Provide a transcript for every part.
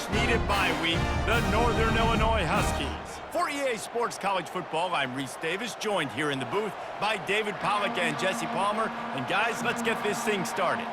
much-needed bye week, the Northern Illinois Huskies. For EA Sports College Football, I'm Reese Davis, joined here in the booth by David Pollack and Jesse Palmer. And guys, let's get this thing started.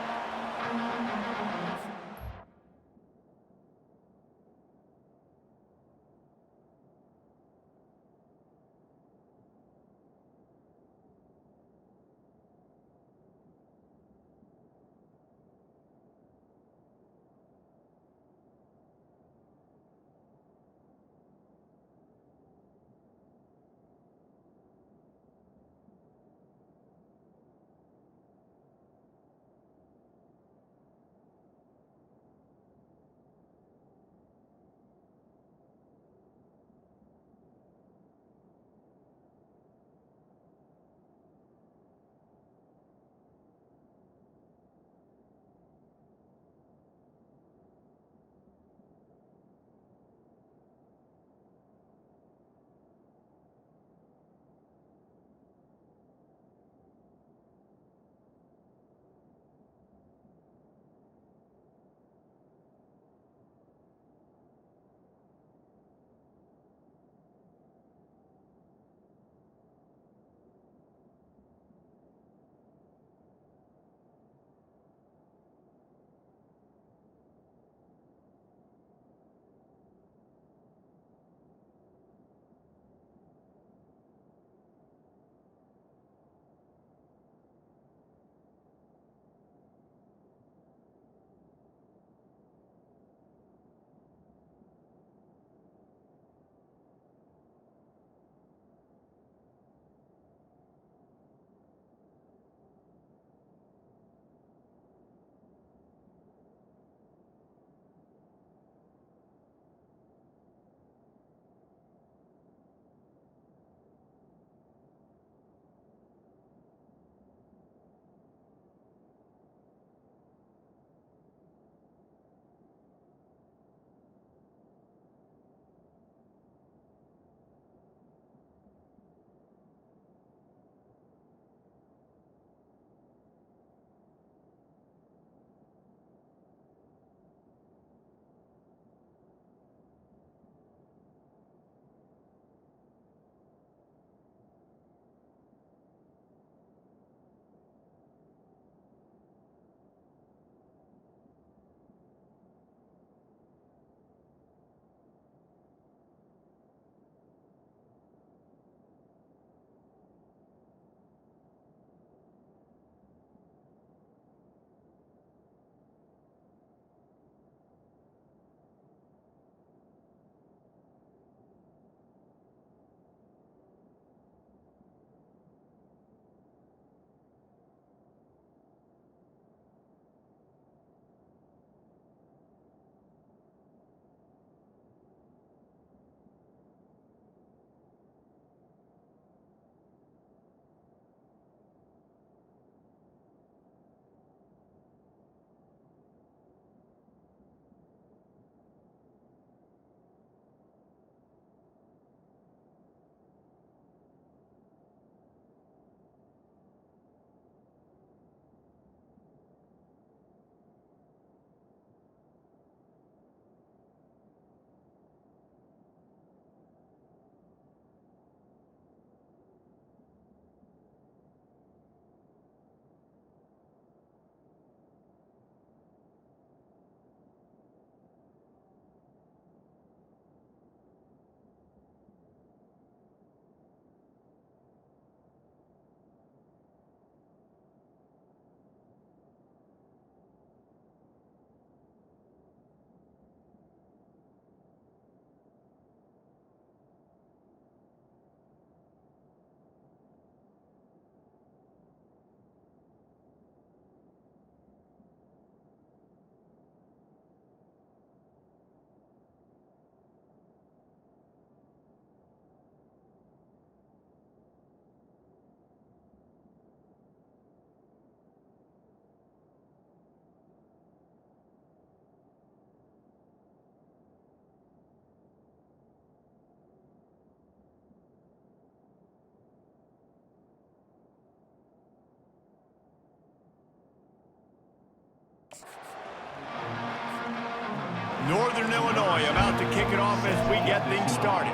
Northern Illinois about to kick it off as we get things started.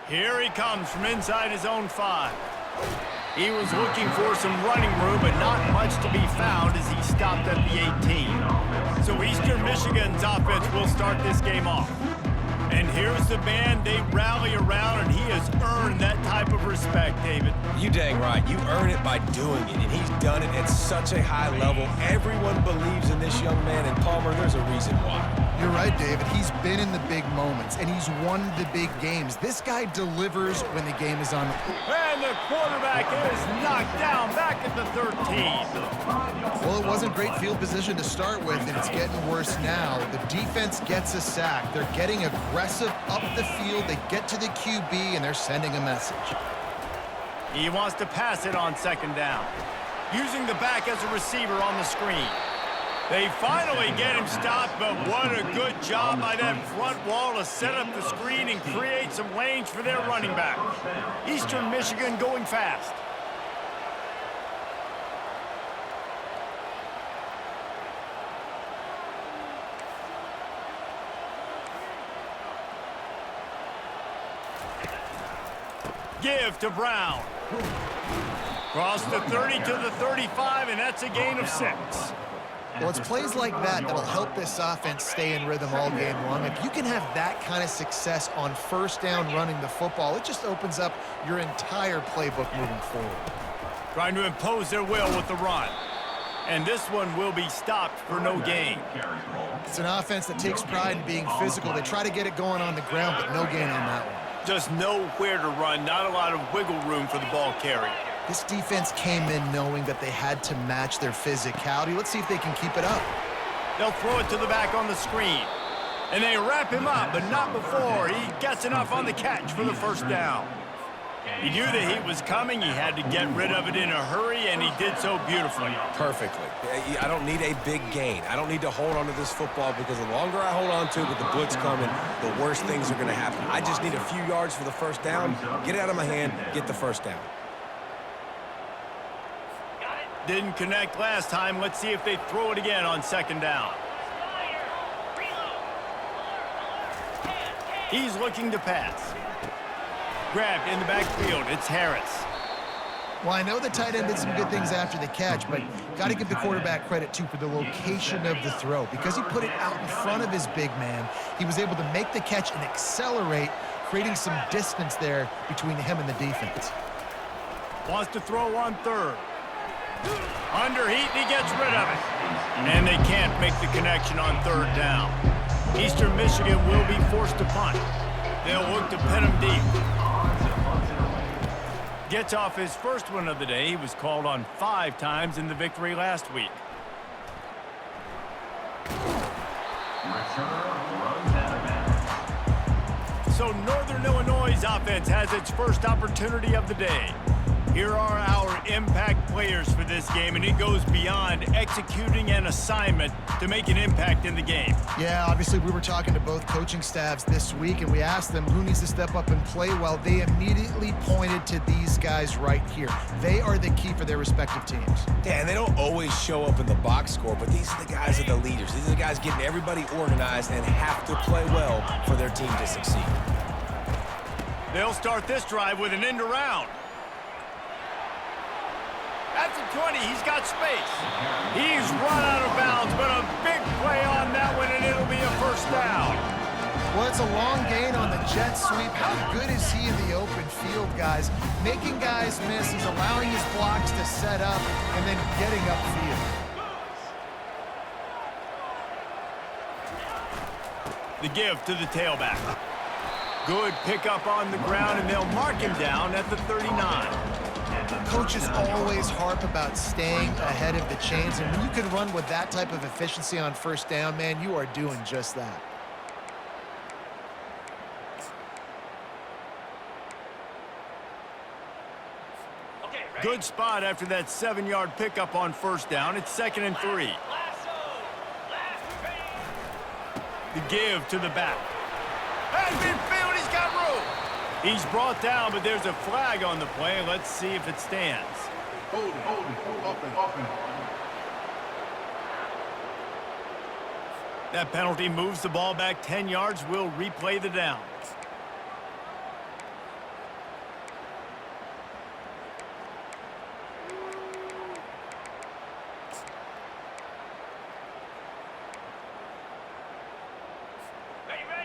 Here he comes from inside his own 5. He was looking for some running room, but not much to be found as he stopped at the 18. So Eastern Michigan's offense will start this game off. And here's the man they rally around, and he has earned that type of respect, David. You dang right. You earn it by doing it, and he's done it at such a high level. Everyone believes in this young man, and Palmer, there's a reason why. You're right, David. He's been in the big moments, and he's won the big games. This guy delivers when the game is on. And the quarterback is knocked down back at the 13. Well, it wasn't great field position to start with, and it's getting worse now. The defense gets a sack. They're getting aggressive up the field. They get to the QB, and they're sending a message. He wants to pass it on 2nd down, using the back as a receiver on the screen. They finally get him stopped, but what a good job by that front wall to set up the screen and create some lanes for their running back. Eastern Michigan going fast. Give to Brown. Cross the 30 to the 35, and that's a gain of 6. Well, it's plays like that that'll help this offense stay in rhythm all game long. If you can have that kind of success on 1st down running the football, it just opens up your entire playbook moving forward. Trying to impose their will with the run. And this one will be stopped for no gain. It's an offense that takes pride in being physical. They try to get it going on the ground, but no gain on that one. Just nowhere to run, not a lot of wiggle room for the ball carrier. This defense came in knowing that they had to match their physicality. Let's see if they can keep it up. They'll throw it to the back on the screen. And they wrap him up, but not before he gets enough on the catch for the 1st down. He knew the heat was coming. He had to get rid of it in a hurry, and he did so beautifully. Perfectly. I don't need a big gain. I don't need to hold on to this football because the longer I hold on to it with the blitz coming, the worse things are going to happen. I just need a few yards for the 1st down, get it out of my hand, get the 1st down. Didn't connect last time. Let's see if they throw it again on 2nd down. He's looking to pass. Grabbed in the backfield. It's Harris. Well, I know the tight end did some good things after the catch, but got to give the quarterback credit, too, for the location of the throw. Because he put it out in front of his big man, he was able to make the catch and accelerate, creating some distance there between him and the defense. Wants to throw on 3rd. Under heat, and he gets rid of it. And they can't make the connection on 3rd down. Eastern Michigan will be forced to punt. They'll look to pin him deep. Gets off his first one of the day. He was called on 5 times in the victory last week. So Northern Illinois' offense has its first opportunity of the day. Here are our impact players for this game, and it goes beyond executing an assignment to make an impact in the game. Yeah, obviously we were talking to both coaching staffs this week, and we asked them who needs to step up and play well. They immediately pointed to these guys right here. They are the key for their respective teams. Yeah, and they don't always show up in the box score, but these are the guys that are the leaders. These are the guys getting everybody organized and have to play well for their team to succeed. They'll start this drive with an end around. At the 20, he's got space. He's run out of bounds, but a big play on that one, and it'll be a 1st down. Well, it's a long gain on the jet sweep. How good is he in the open field, guys? Making guys miss. He's allowing his blocks to set up and then getting upfield. The give to the tailback. Good pickup on the ground, and they'll mark him down at the 39. Coaches always harp about staying ahead of the chains, and when you can run with that type of efficiency on 1st down, man, you are doing just that. Good spot after that 7-yard pickup on 1st down. It's 2nd and 3. The give to the back. Has been filled. He's got room. He's brought down, but there's a flag on the play. Let's see if it stands. Hold it, open. That penalty moves the ball back 10 yards. We'll replay the down.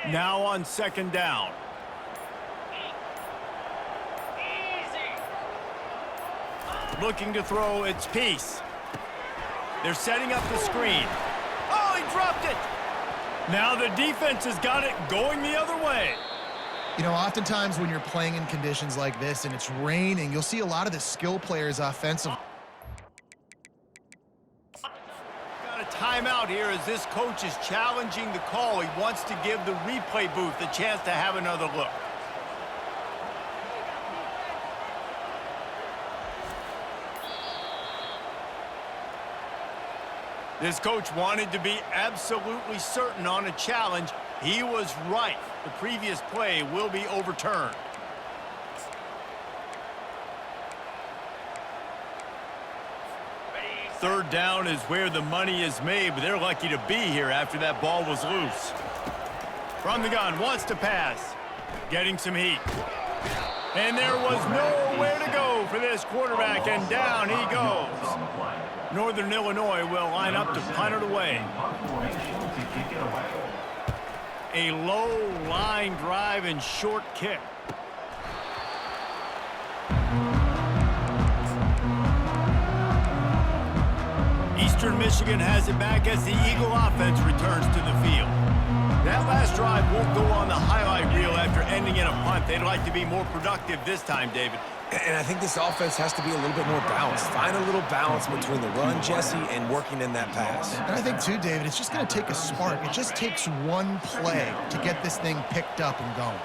Now on second down. Looking to throw, it's Peace. They're setting up the screen. Oh, he dropped it! Now the defense has got it going the other way. You know, oftentimes when you're playing in conditions like this and it's raining, you'll see a lot of the skill players offensive. Got a timeout here as this coach is challenging the call. He wants to give the replay booth a chance to have another look. This coach wanted to be absolutely certain on a challenge. He was right. The previous play will be overturned. Third down is where the money is made, but they're lucky to be here after that ball was loose. From the gun, wants to pass. Getting some heat. And there was nowhere to go for this quarterback, and down he goes. Northern Illinois will line up to punt it away. A low line drive and short kick. Eastern Michigan has it back as the Eagle offense returns to the field. That last drive won't go on the highlight reel after ending in a punt. They'd like to be more productive this time, David. And I think this offense has to be a little bit more balanced. Find a little balance between the run, Jesse, and working in that pass. And I think, too, David, it's just going to take a spark. It just takes one play to get this thing picked up and going.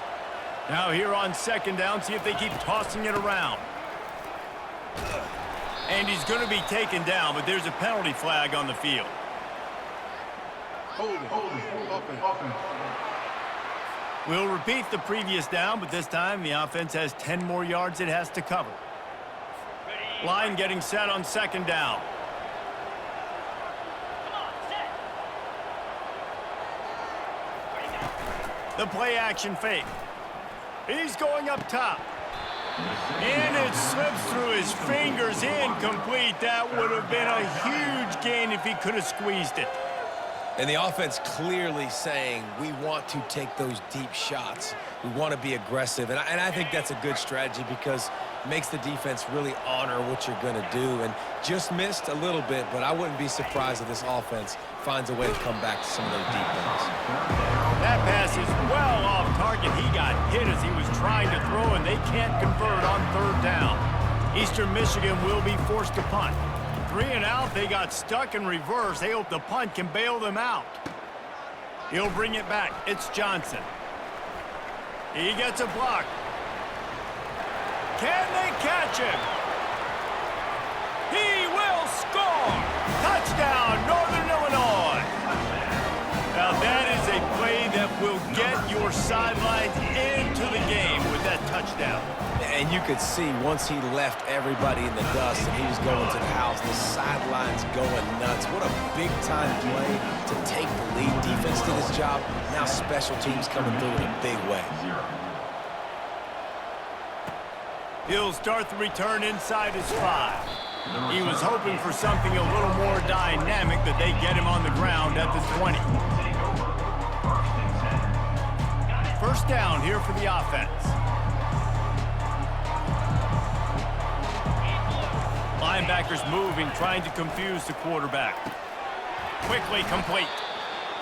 Now here on second down, see if they keep tossing it around. And he's going to be taken down, but there's a penalty flag on the field. We'll repeat the previous down, but this time the offense has 10 more yards it has to cover. Line getting set on second down. The play action fake. He's going up top. And it slips through his fingers, incomplete. That would have been a huge gain if he could have squeezed it. And the offense clearly saying, we want to take those deep shots. We want to be aggressive. And I think that's a good strategy because it makes the defense really honor what you're going to do. And just missed a little bit, but I wouldn't be surprised if this offense finds a way to come back to some of those deep ones. That pass is well off target. He got hit as he was trying to throw, and they can't convert on third down. Eastern Michigan will be forced to punt. 3 and out, they got stuck in reverse. They hope the punt can bail them out. He'll bring it back. It's Johnson. He gets a block. Can they catch him? He will score! Touchdown, Northern Illinois! Now that is a play that will get your sidelines into the game with that touchdown. And you could see once he left everybody in the dust and he was going to the house, the sidelines going nuts. What a big-time play to take the lead. Defense did his job. Now special teams coming through in a big way. He'll start the return inside his 5. He was hoping for something a little more dynamic, but they get him on the ground at the 20. First down here for the offense. Linebackers moving, trying to confuse the quarterback. Quickly complete.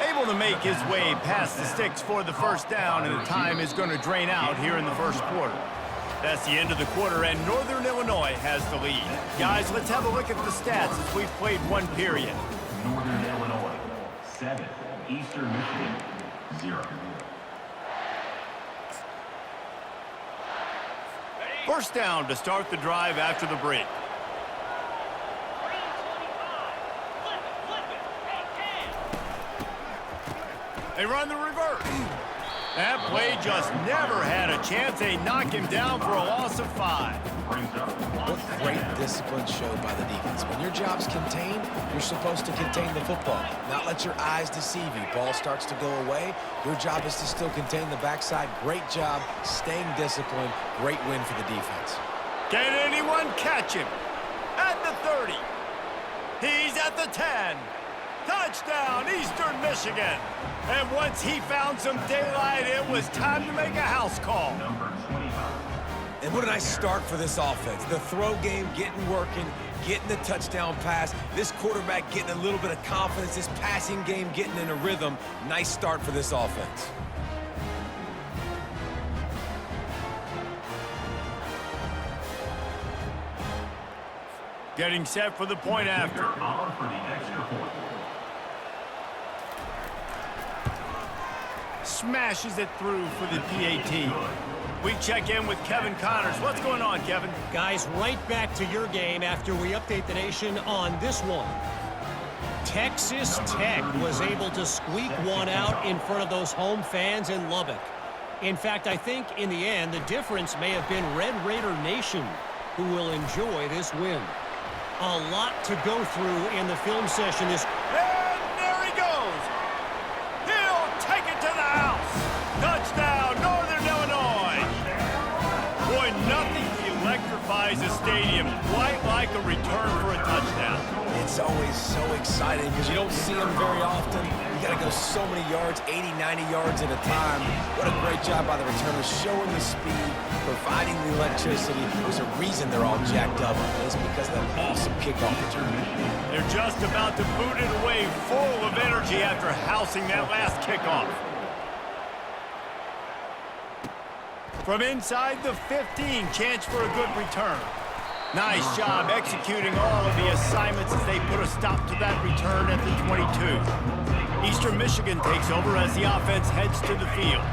Able to make his way past the sticks for the first down, and the time is going to drain out here in the first quarter. That's the end of the quarter, and Northern Illinois has the lead. Guys, let's have a look at the stats as we've played one period. Northern Illinois, 7. Eastern Michigan, 0. First down to start the drive after the break. They run the reverse. That play just never had a chance. They knock him down for a loss of 5. brings up What great discipline showed by the defense. When your job's contained, you're supposed to contain the football, not let your eyes deceive you. Ball starts to go away. Your job is to still contain the backside. Great job staying disciplined. Great win for the defense. Can anyone catch him? At the 30. He's at the 10. Touchdown, Eastern Michigan. And once he found some daylight, it was time to make a house call. number 25. And what a nice start for this offense. The throw game getting working, getting the touchdown pass. This quarterback getting a little bit of confidence. This passing game getting in a rhythm. Nice start for this offense. Getting set for the point after. On for the extra point. Smashes it through for the PAT. We check in with Kevin Connors. What's going on, Kevin? Guys, right back to your game after we update the nation on this one. Texas Tech was able to squeak one out in front of those home fans in Lubbock. In fact, I think in the end, the difference may have been Red Raider Nation, who will enjoy this win. A lot to go through in the film session this. And there he goes. He'll take it to the house. Touchdown, Northern Illinois. Boy, nothing electrifies a stadium quite like a return for a touchdown. It's always so exciting because you don't see them very often. You got to go so many yards, 80, 90 yards at a time. What a great job by the returners, showing the speed, providing the electricity. There's a reason they're all jacked up. It's because of that awesome kickoff return. They're just about to boot it away full of energy after housing that last kickoff. From inside the 15, chance for a good return. Nice job executing all of the assignments as they put a stop to that return at the 22. Eastern Michigan takes over as the offense heads to the field.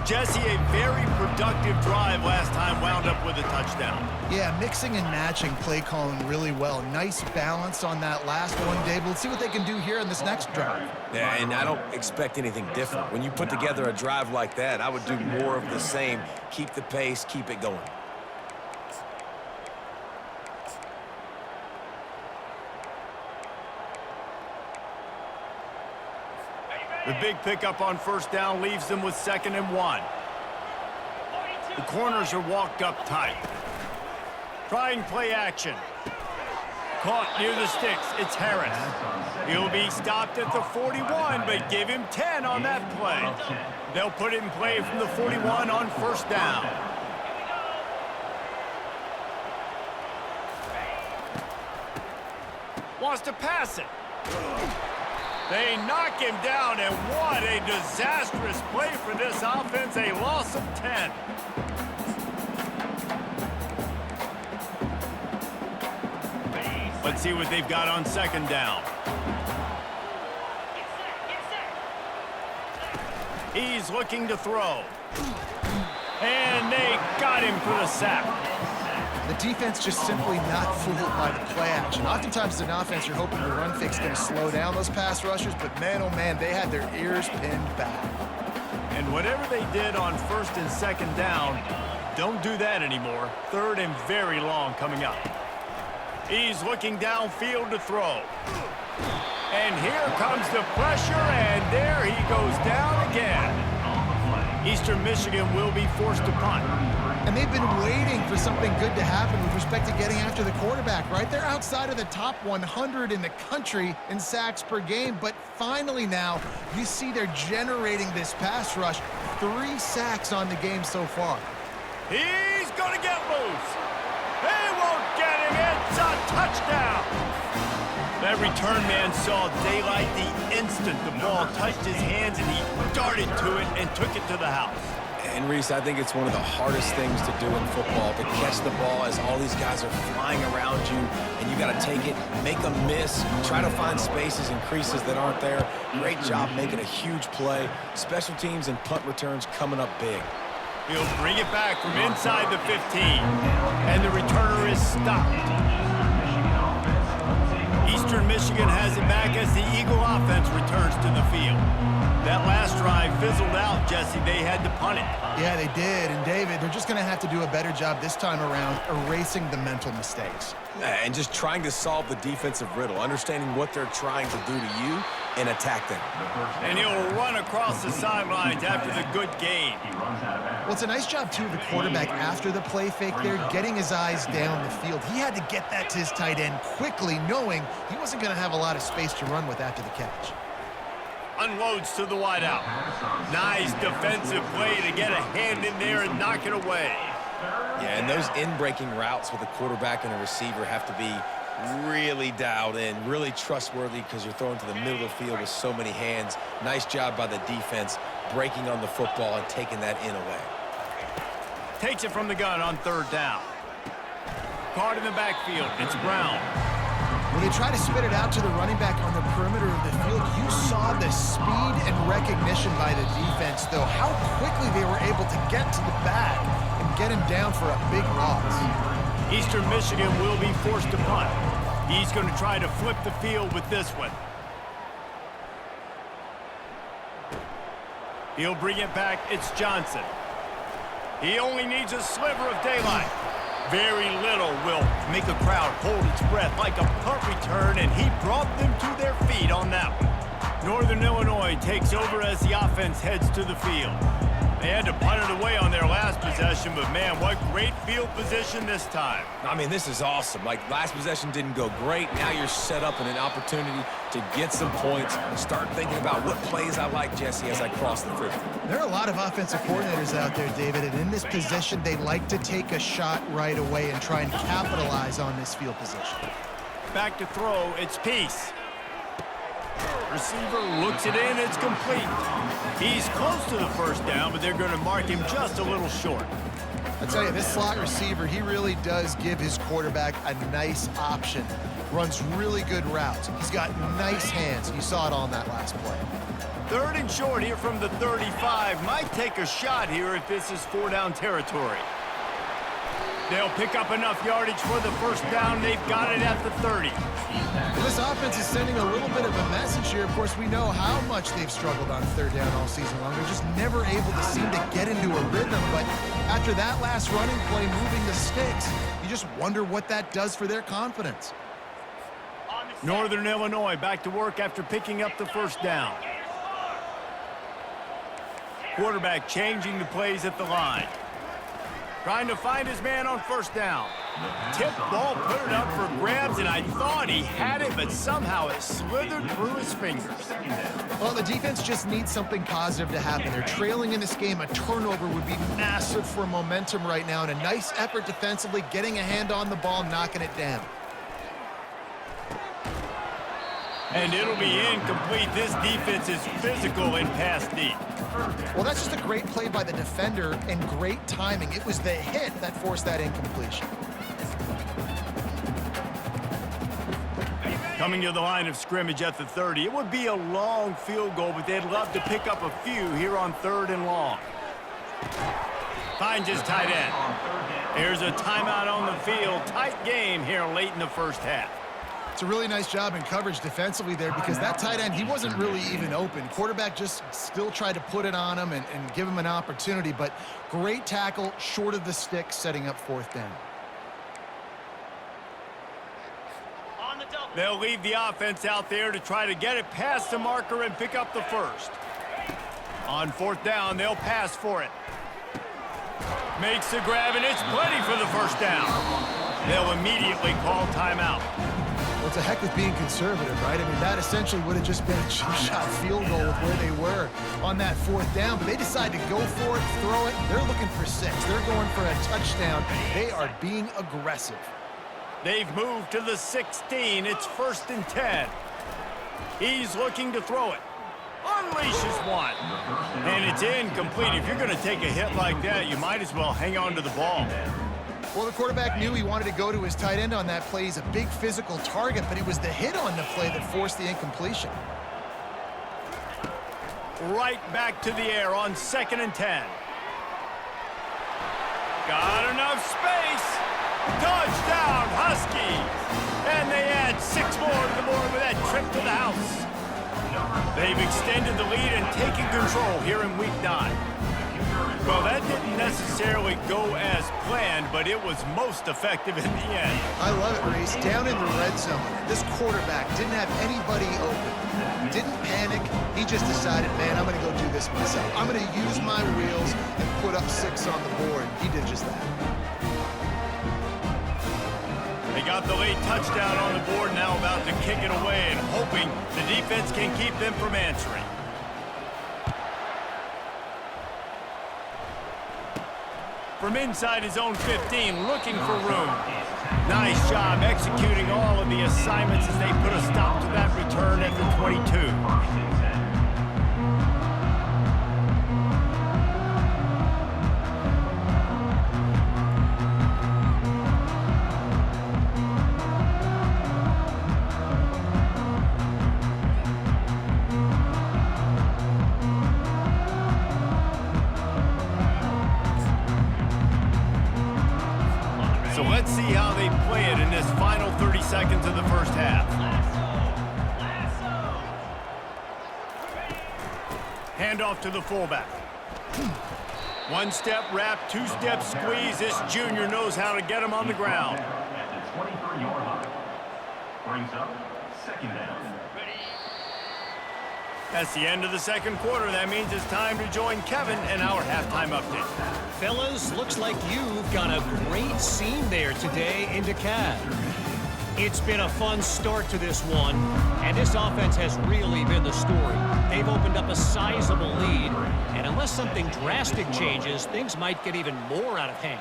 Jesse, a very productive drive last time wound up with a touchdown. Yeah, mixing and matching play calling really well. Nice balance on that last one, Dave. Let's see what they can do here in this next drive. Yeah, and I don't expect anything different. When you put together a drive like that, I would do more of the same. Keep the pace, keep it going. The big pickup on first down leaves them with 2nd and 1. The corners are walked up tight. Trying play action. Caught near the sticks. It's Harris. He'll be stopped at the 41, but give him 10 on that play. They'll put it in play from the 41 on first down. Wants to pass it. They knock him down, and what a disastrous play for this offense, a loss of 10. Let's see what they've got on 2nd down. He's looking to throw. And they got him for the sack. The defense just simply not fooled by the play action. Oftentimes as an offense, you're hoping the run fix going to slow down those pass rushers, but man, oh man, they had their ears pinned back. And whatever they did on 1st and 2nd down, don't do that anymore. 3rd and very long coming up. He's looking downfield to throw. And here comes the pressure, and there he goes down again. Eastern Michigan will be forced to punt. And they've been waiting for something good to happen with respect to getting after the quarterback, right? They're outside of the top 100 in the country in sacks per game, but finally now you see they're generating this pass rush. 3 sacks on the game so far. He's going to get loose. They won't get him. It's a touchdown. That return man saw daylight the instant the ball touched his hands, and he darted to it and took it to the house. And Reese, I think it's one of the hardest things to do in football, to catch the ball as all these guys are flying around you, and you got to take it, make them miss, try to find spaces and creases that aren't there. Great job making a huge play. Special teams and punt returns coming up big. He'll bring it back from inside the 15, and the returner is stopped. Eastern Michigan has it back as the Eagle offense returns to the field. That last drive fizzled out, Jesse. They had to punt it. Yeah, they did. And, David, they're just going to have to do a better job this time around erasing the mental mistakes. And just trying to solve the defensive riddle, understanding what they're trying to do to you and attack them. And he'll run across the sidelines after the good gain. Well, it's a nice job, too, of the quarterback after the play fake there, getting his eyes down the field. He had to get that to his tight end quickly, knowing he wasn't going to have a lot of space to run with after the catch. Unloads to the wideout. Nice defensive play to get a hand in there and knock it away. Yeah, and those in-breaking routes with a quarterback and a receiver have to be really dialed in, really trustworthy because you're throwing to the middle of the field with so many hands. Nice job by the defense breaking on the football and taking that in away. Takes it from the gun on third down. Caught in the backfield. It's Brown. When they try to spit it out to the running back on the perimeter of the field, you saw the speed and recognition by the defense, though, how quickly they were able to get to the back and get him down for a big loss. Eastern Michigan will be forced to punt. He's going to try to flip the field with this one. He'll bring it back. It's Johnson. He only needs a sliver of daylight. Very little will make a crowd hold its breath like a punt return, and he brought them to their feet on that one. Northern Illinois takes over as the offense heads to the field. They had to punt it away on their last possession, but, man, what great field position this time. I mean, this is awesome. Like, last possession didn't go great. Now you're set up in an opportunity to get some points. Start thinking about what plays I like, Jesse, as I cross the 50. There are a lot of offensive coordinators out there, David, and in this position, they like to take a shot right away and try and capitalize on this field position. Back to throw. It's Peace. Receiver looks it in. It's complete. He's close to the first down, but they're going to mark him just a little short. I tell you, this slot receiver, he really does give his quarterback a nice option. Runs really good routes. He's got nice hands. You saw it on that last play. Third and short here from the 35. Might take a shot here if this is four-down territory. They'll pick up enough yardage for the first down. They've got it at the 30. Well, this offense is sending a little bit of a message here. Of course, we know how much they've struggled on third down all season long. They're just never able to seem to get into a rhythm. But after that last running play, moving the sticks, you just wonder what that does for their confidence. Northern Illinois back to work after picking up the first down. Quarterback changing the plays at the line. Trying to find his man on first down. Tip ball, put it up for grabs, and I thought he had it, but somehow it slithered through his fingers. Well, the defense just needs something positive to happen. They're trailing in this game. A turnover would be massive for momentum right now, and a nice effort defensively, getting a hand on the ball, knocking it down. And it'll be incomplete. This defense is physical and pass deep. Well, that's just a great play by the defender and great timing. It was the hit that forced that incompletion. Coming to the line of scrimmage at the 30. It would be a long field goal, but they'd love to pick up a few here on third and long. Finds his tight end. Here's a timeout on the field. Tight game here late in the first half. It's a really nice job in coverage defensively there because that tight end, he wasn't really even open. Quarterback just still tried to put it on him and give him an opportunity, but great tackle short of the stick, setting up fourth down. They'll leave the offense out there to try to get it past the marker and pick up the first. On fourth down, they'll pass for it. Makes the grab, and it's plenty for the first down. They'll immediately call timeout. Well, it's a heck of being conservative, right? I mean, that essentially would have just been a cheap-shot field goal with where they were on that fourth down. But they decide to go for it, throw it. They're looking for 6. They're going for a touchdown. They are being aggressive. They've moved to the 16. It's 1st and 10. He's looking to throw it. Unleashes one. And it's incomplete. If you're going to take a hit like that, you might as well hang on to the ball. Well, the quarterback knew he wanted to go to his tight end on that play. He's a big physical target, but it was the hit on the play that forced the incompletion. Right back to the air on 2nd and 10. Got enough space. Touchdown, Huskies. And they add 6 more to the board with that trip to the house. They've extended the lead and taken control here in Week 9. Well, that didn't necessarily go as planned, but it was most effective in the end. I love it, Reese. Down in the red zone, this quarterback didn't have anybody open. Didn't panic. He just decided, man, I'm going to go do this myself. I'm going to use my wheels and put up 6 on the board. He did just that. They got the late touchdown on the board, now about to kick it away and hoping the defense can keep them from answering. From inside his own 15, looking for room. Nice job executing all of the assignments as they put a stop to that return at the 22. So let's see how they play it in this final 30 seconds of the first half. Handoff to the fullback. One-step wrap, two-step squeeze. This junior knows how to get him on the ground. At the 23-yard line. Brings up second down. That's the end of the second quarter. That means it's time to join Kevin in our halftime update. Fellas, looks like you've got a great scene there today in DeKalb. It's been a fun start to this one, and this offense has really been the story. They've opened up a sizable lead, and unless something drastic changes, things might get even more out of hand.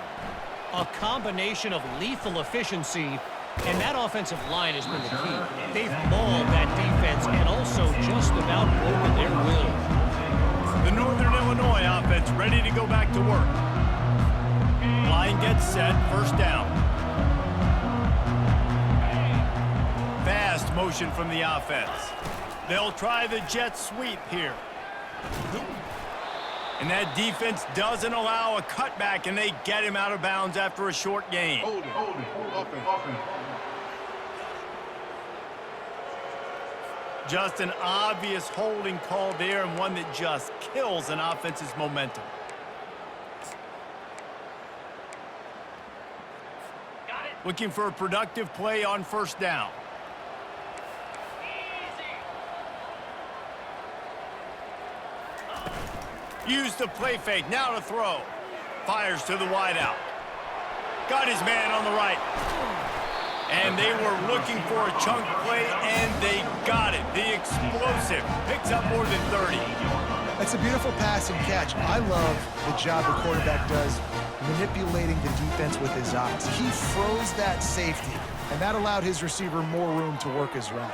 A combination of lethal efficiency, and that offensive line has been the key. They've mauled that defense and also just about broken their will. The Northern Illinois offense ready to go back to work. Line gets set, first down. Fast motion from the offense. They'll try the jet sweep here. And that defense doesn't allow a cutback, and they get him out of bounds after a short gain. Hold it. Offense. Just an obvious holding call there, and one that just kills an offense's momentum. Looking for a productive play on first down. Use the play fake, now to throw. Fires to the wideout. Got his man on the right. And they were looking for a chunk play, and they got it. The explosive picks up more than 30. That's a beautiful pass and catch. I love the job the quarterback does manipulating the defense with his eyes. He froze that safety, and that allowed his receiver more room to work his route.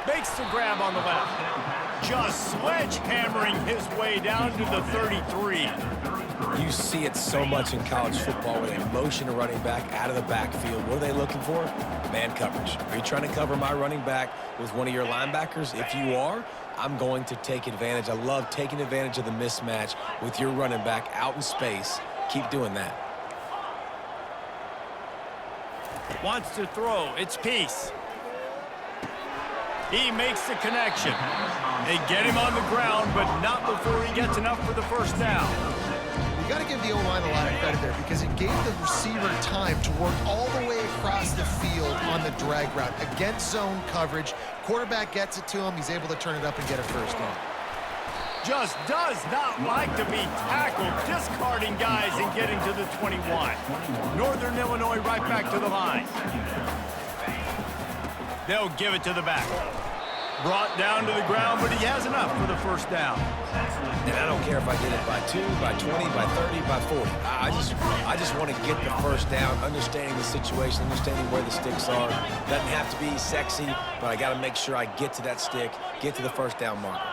Makes the grab on the left. Just sledgehammering his way down to the 33. You see it so much in college football where they motion a running back out of the backfield. What are they looking for? Man coverage. Are you trying to cover my running back with one of your linebackers? If you are, I'm going to take advantage. I love taking advantage of the mismatch with your running back out in space. Keep doing that. Wants to throw. It's Peace. He makes the connection. They get him on the ground, but not before he gets enough for the first down. You got to give the O-line a lot of credit there because it gave the receiver time to work all the way across the field on the drag route against zone coverage. Quarterback gets it to him. He's able to turn it up and get a first down. Just does not like to be tackled, discarding guys and getting to the 21. Northern Illinois right back to the line. They'll give it to the back. Brought down to the ground, but he has enough for the first down. And I don't care if I get it by 2, by 20, by 30, by 40. I just want to get the first down, understanding the situation, understanding where the sticks are. Doesn't have to be sexy, but I got to make sure I get to that stick, get to the first down marker.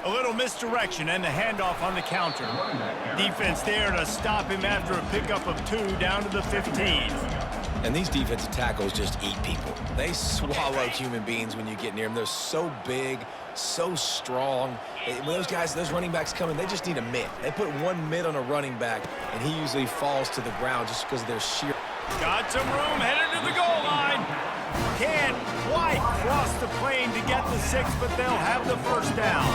A little misdirection and the handoff on the counter. Defense there to stop him after a pickup of 2 down to the 15. And these defensive tackles just eat people. They swallow human beings when you get near them. They're so big, so strong. When those running backs come in, they just need a mid. They put one mid on a running back, and he usually falls to the ground just because of their sheer Got some room, headed to the goal line. Can't quite cross the plane to get the 6, but they'll have the first down.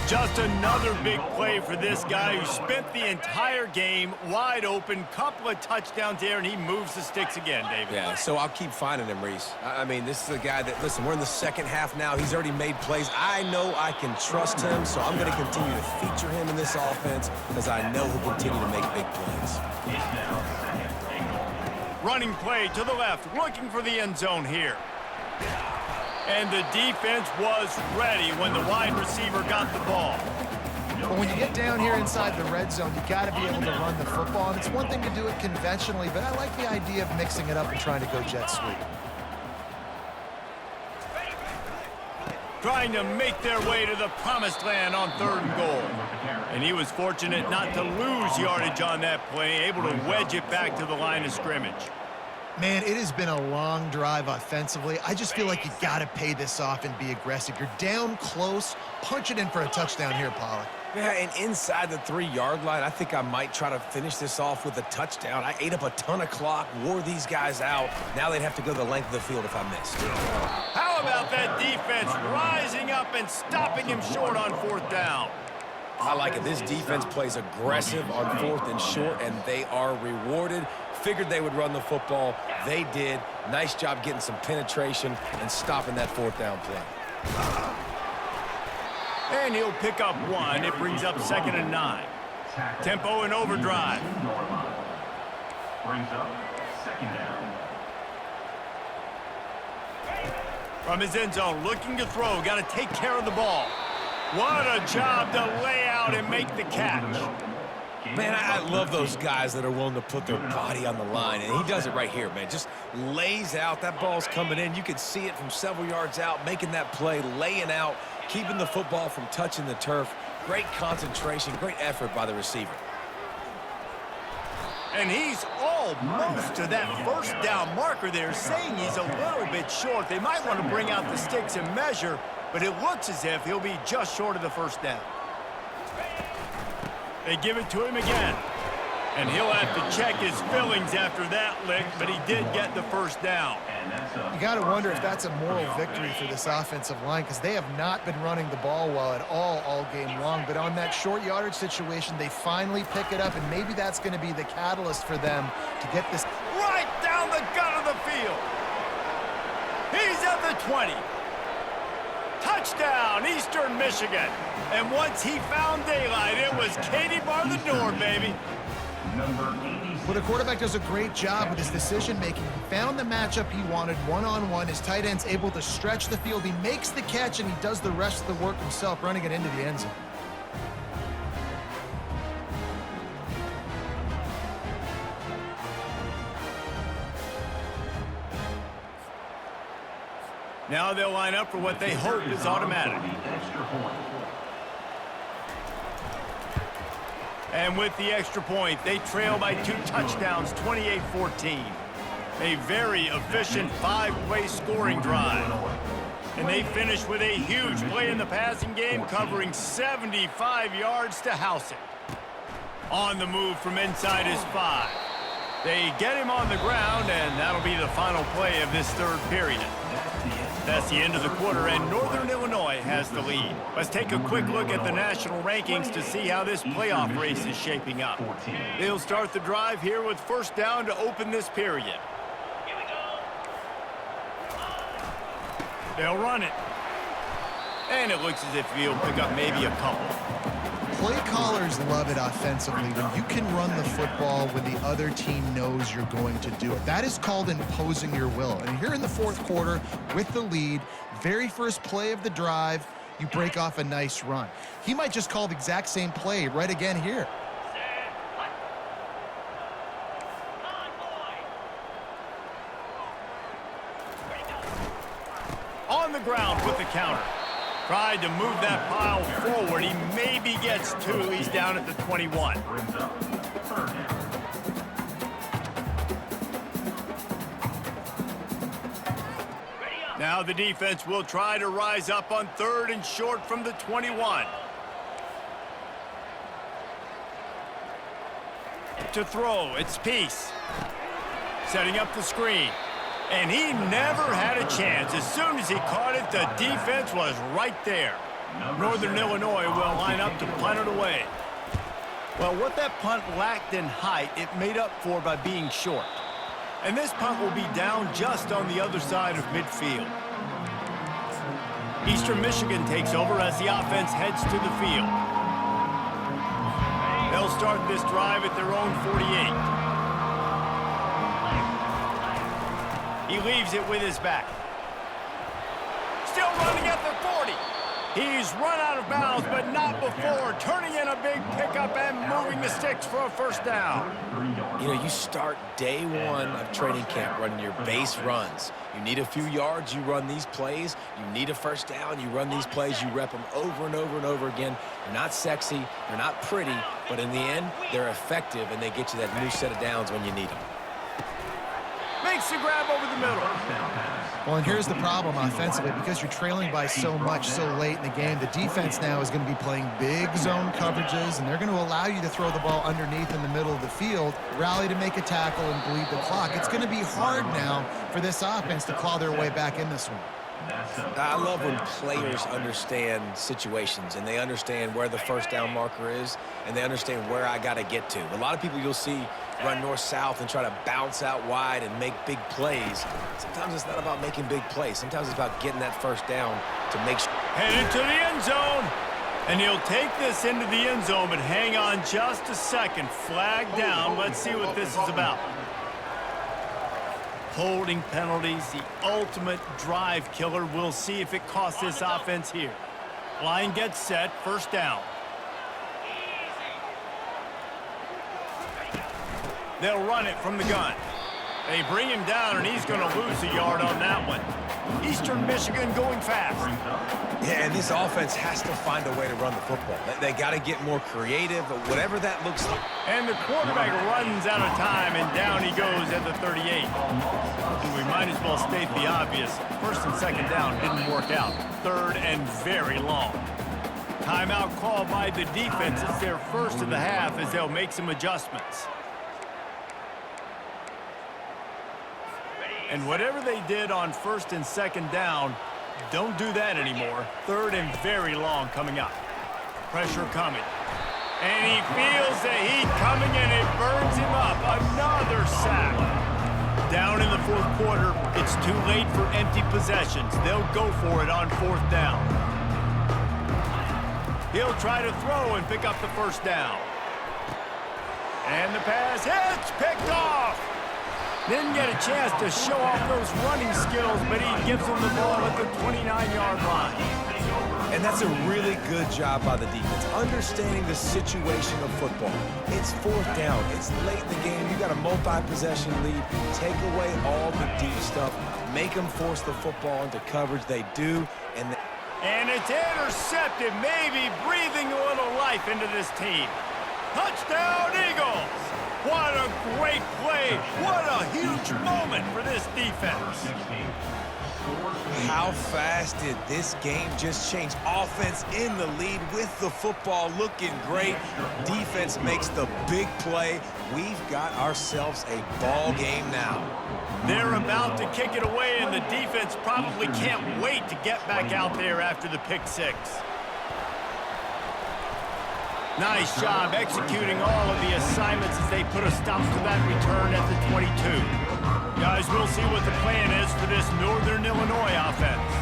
Just another big play for this guy who spent the entire game wide open, couple of touchdowns there, and he moves the sticks again, David. Yeah, so I'll keep finding him, Reese. I mean, this is a guy that, listen, we're in the second half now. He's already made plays. I know I can trust him, so I'm going to continue to feature him in this offense because I know he'll continue to make big plays. Running play to the left, looking for the end zone here. And the defense was ready when the wide receiver got the ball. But when you get down here inside the red zone, you got to be able to run the football. And it's one thing to do it conventionally, but I like the idea of mixing it up and trying to go jet sweep. Trying to make their way to the promised land on 3rd and goal. And he was fortunate not to lose yardage on that play, able to wedge it back to the line of scrimmage. Man, it has been a long drive offensively. I just feel like you got to pay this off and be aggressive. You're down close. Punch it in for a touchdown here, Pollard. Yeah, and inside the 3-yard line, I think I might try to finish this off with a touchdown. I ate up a ton of clock, wore these guys out. Now they'd have to go the length of the field if I missed. How about that defense rising up and stopping him short on 4th down? I like it. This defense plays aggressive on 4th and short, and they are rewarded. Figured they would run the football. They did. Nice job getting some penetration and stopping that 4th down play. And he'll pick up 1. It brings up 2nd and 9. Tempo and overdrive. Brings up 2nd down. From his end zone, looking to throw. Got to take care of the ball. What a job to lay out and make the catch. Man, I love those guys that are willing to put their body on the line, and he does it right here, man. Just lays out. That ball's coming in. You can see it from several yards out, making that play, laying out, keeping the football from touching the turf. Great concentration, great effort by the receiver. And he's almost to that 1st down marker there, saying he's a little bit short. They might want to bring out the sticks and measure, but it looks as if he'll be just short of the 1st down. They give it to him again. And he'll have to check his fillings after that lick, but he did get the 1st down. You got to wonder if that's a moral victory for this offensive line because they have not been running the ball well at all game long. But on that short yardage situation, they finally pick it up, and maybe that's going to be the catalyst for them to get this Right down the gut of the field. He's at the 20. Touchdown, Eastern Michigan. And once he found daylight, it was Katie bar the door, baby. Well, the quarterback does a great job with his decision-making. He found the matchup he wanted one-on-one. His tight end's able to stretch the field. He makes the catch, and he does the rest of the work himself, running it into the end zone. Now they'll line up for what they hope is automatic. And with the extra point, they trail by 2 touchdowns, 28-14. A very efficient 5-play scoring drive. And they finish with a huge play in the passing game, covering 75 yards to house it. On the move from inside his 5. They get him on the ground, and that'll be the final play of this 3rd period. That's the end of the quarter, and Northern Illinois has the lead. Let's take a quick look at the national rankings to see how this playoff race is shaping up. They'll start the drive here with 1st down to open this period. They'll run it. And it looks as if he'll pick up maybe a couple. Play callers love it offensively when you can run the football when the other team knows you're going to do it. That is called imposing your will. And here in the 4th quarter with the lead, very first play of the drive, you break off a nice run. He might just call the exact same play right again here. On the ground with the counter. Tried to move that pile forward. He maybe gets 2. He's down at the 21. Now the defense will try to rise up on 3rd and short from the 21. To throw, it's Peace. Setting up the screen. And he never had a chance. As soon as he caught it, the defense was right there. Northern Illinois will line up to punt it away. Well, what that punt lacked in height, it made up for by being short. And this punt will be down just on the other side of midfield. Eastern Michigan takes over as the offense heads to the field. They'll start this drive at their own 48. He leaves it with his back. Still running at the 40. He's run out of bounds, but not before turning in a big pickup and moving the sticks for a first down. You know, you start day one of training camp running your base runs. You need a few yards, you run these plays. You need a first down, you run these plays. You rep them over and over and over again. They're not sexy, they're not pretty, but in the end, they're effective, and they get you that new set of downs when you need them. Makes the grab over the middle. Well, and here's the problem offensively. Because you're trailing by so much so late in the game, the defense now is going to be playing big zone coverages, and they're going to allow you to throw the ball underneath in the middle of the field, rally to make a tackle, and bleed the clock. It's going to be hard now for this offense to claw their way back in this one. I love when players understand situations and they understand where the first down marker is and they understand where I got to get to. A lot of people you'll see run north-south and try to bounce out wide and make big plays. Sometimes it's not about making big plays. Sometimes it's about getting that first down to make sure. Headed to the end zone. And he'll take this into the end zone, but hang on just a second. Flag down. Let's see what this is about. Holding penalties, the ultimate drive killer. We'll see if it costs this offense here. Line gets set, first down. They'll run it from the gun. They bring him down, and he's going to lose a yard on that one. Eastern Michigan going fast. Yeah, and this offense has to find a way to run the football. They got to get more creative, whatever that looks like. And the quarterback runs out of time, and down he goes at the 38. And we might as well state the obvious. First and second down didn't work out. Third and very long. Timeout called by the defense. It's their first of the half as they'll make some adjustments. And whatever they did on first and second down, don't do that anymore. Third and very long coming up. Pressure coming. And he feels the heat coming, and it burns him up. Another sack. Down in the fourth quarter, it's too late for empty possessions. They'll go for it on fourth down. He'll try to throw and pick up the first down. And the pass hits, picked off. Didn't get a chance to show off those running skills, but he gives them the ball at the 29-yard line. And that's a really good job by the defense, understanding the situation of football. It's fourth down. It's late in the game. You got a multi-possession lead. Take away all the deep stuff. Make them force the football into coverage. They do. And it's intercepted, maybe breathing a little life into this team. Touchdown, Eagles! What a great play. What a huge moment for this defense. How fast did this game just change? Offense in the lead with the football, looking great. Defense makes the big play. We've got ourselves a ball game now. They're about to kick it away, and the defense probably can't wait to get back out there after the pick six. Nice job executing all of the assignments as they put a stop to that return at the 22. Guys, we'll see what the plan is for this Northern Illinois offense.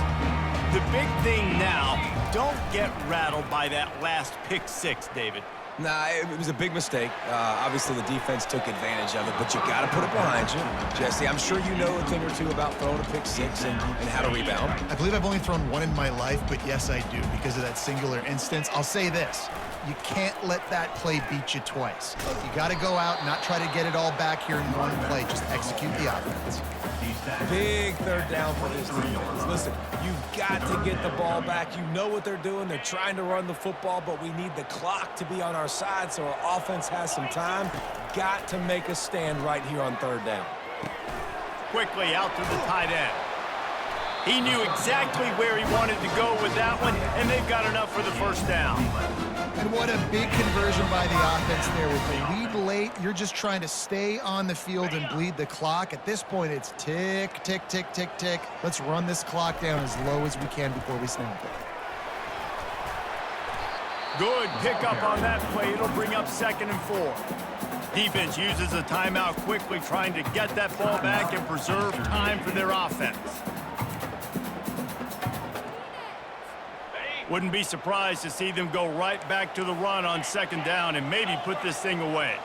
The big thing now, don't get rattled by that last pick six, David. Nah, it was a big mistake. Obviously, the defense took advantage of it, but you got to put it behind you. Jesse, I'm sure you know a thing or two about throwing a pick six and how to rebound. I believe I've only thrown one in my life, but yes, I do because of that singular instance. I'll say this. You can't let that play beat you twice. You got to go out and not try to get it all back here in one play. Just execute the offense. Big third down for this defense. Listen, you've got to get the ball back. You know what they're doing. They're trying to run the football, but we need the clock to be on our side so our offense has some time. Got to make a stand right here on third down. Quickly out to the tight end. He knew exactly where he wanted to go with that one, and they've got enough for the first down. And what a big conversion by the offense there with the lead back late. You're just trying to stay on the field and bleed the clock. At this point, it's tick, tick, tick, tick, tick. Let's run this clock down as low as we can before we snap it. Good pickup on that play. It'll bring up 2nd and 4. Defense uses a timeout quickly, trying to get that ball back and preserve time for their offense. Wouldn't be surprised to see them go right back to the run on 2nd down and maybe put this thing away.